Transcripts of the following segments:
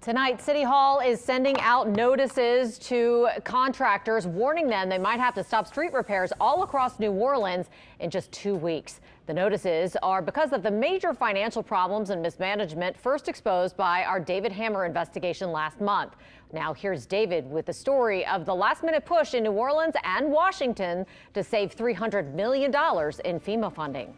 Tonight, City Hall is sending out notices to contractors, warning them they might have to stop street repairs all across New Orleans in just 2 weeks. The notices are because of the major financial problems and mismanagement first exposed by our David Hammer investigation last month. Now here's David with the story of the last-minute push in New Orleans and Washington to save $300 million in FEMA funding.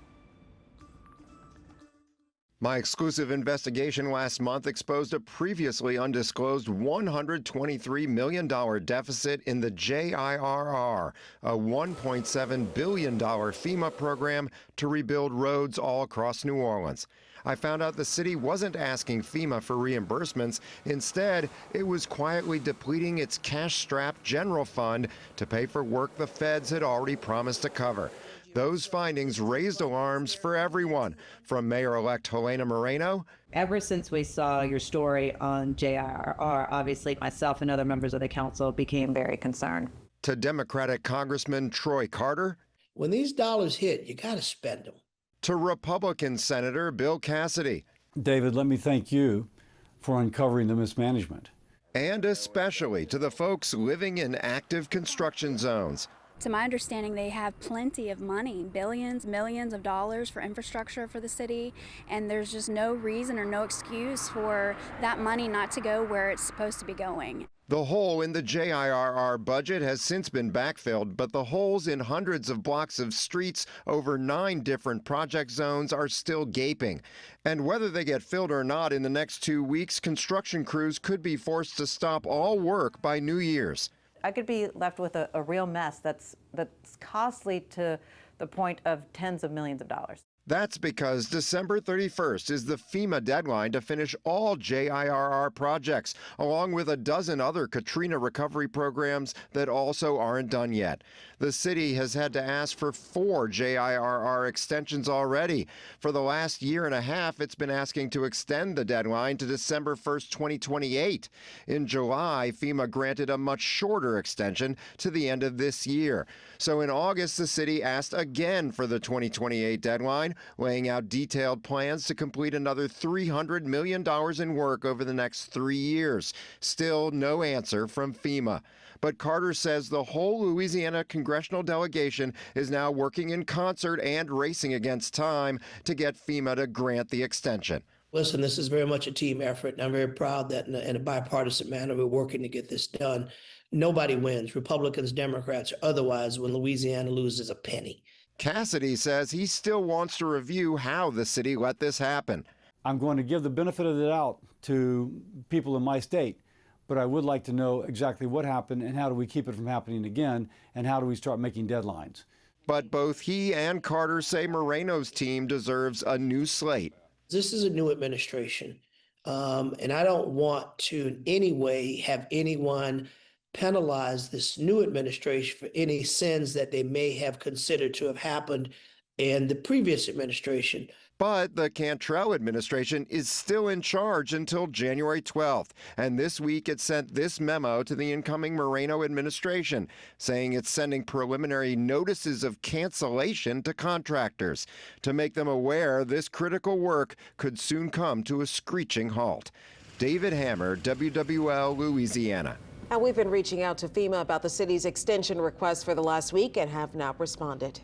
My exclusive investigation last month exposed a previously undisclosed $123 million deficit in the JIRR, a $1.7 billion FEMA program to rebuild roads all across New Orleans. I found out the city wasn't asking FEMA for reimbursements. Instead, it was quietly depleting its cash-strapped general fund to pay for work the feds had already promised to cover. Those findings raised alarms for everyone, from Mayor-elect Helena Moreno. Ever since we saw your story on JIRR, obviously myself and other members of the council became very concerned. To Democratic Congressman Troy Carter. When these dollars hit, you got to spend them. To Republican Senator Bill Cassidy. David, let me thank you for uncovering the mismanagement. And especially to the folks living in active construction zones. To my understanding, they have plenty of money, billions, millions of dollars for infrastructure for the city, and there's just no reason or no excuse for that money not to go where it's supposed to be going. The hole in the JIRR budget has since been backfilled, but the holes in hundreds of blocks of streets over 9 different project zones are still gaping. And whether they get filled or not in the next 2 weeks, construction crews could be forced to stop all work by New Year's. I could be left with a real mess that's costly to the point of tens of millions of dollars. That's because December 31st is the FEMA deadline to finish all JIRR projects, along with a dozen other Katrina recovery programs that also aren't done yet. The city has had to ask for 4 JIRR extensions already. For the last year and a half, it's been asking to extend the deadline to December 1st, 2028. In July, FEMA granted a much shorter extension to the end of this year. So in August, the city asked again for the 2028 deadline, laying out detailed plans to complete another $300 million in work over the next 3 years. Still no answer from FEMA. But Carter says the whole Louisiana congressional delegation is now working in concert and racing against time to get FEMA to grant the extension. Listen, this is very much a team effort, and I'm very proud that in a bipartisan manner, we're working to get this done. Nobody wins, Republicans, Democrats, or otherwise, when Louisiana loses a penny. Cassidy says he still wants to review how the city let this happen. I'm going to give the benefit of the doubt to people in my state, but I would like to know exactly what happened and how do we keep it from happening again, and how do we start making deadlines. But both he and Carter say Moreno's team deserves a new slate. This is a new administration, and I don't want to in any way have anyone penalize this new administration for any sins that they may have considered to have happened in the previous administration. But the Cantrell administration is still in charge until January 12th. And this week it sent this memo to the incoming Moreno administration, saying it's sending preliminary notices of cancellation to contractors to make them aware this critical work could soon come to a screeching halt. David Hammer, WWL, Louisiana. And we've been reaching out to FEMA about the city's extension request for the last week and have not responded.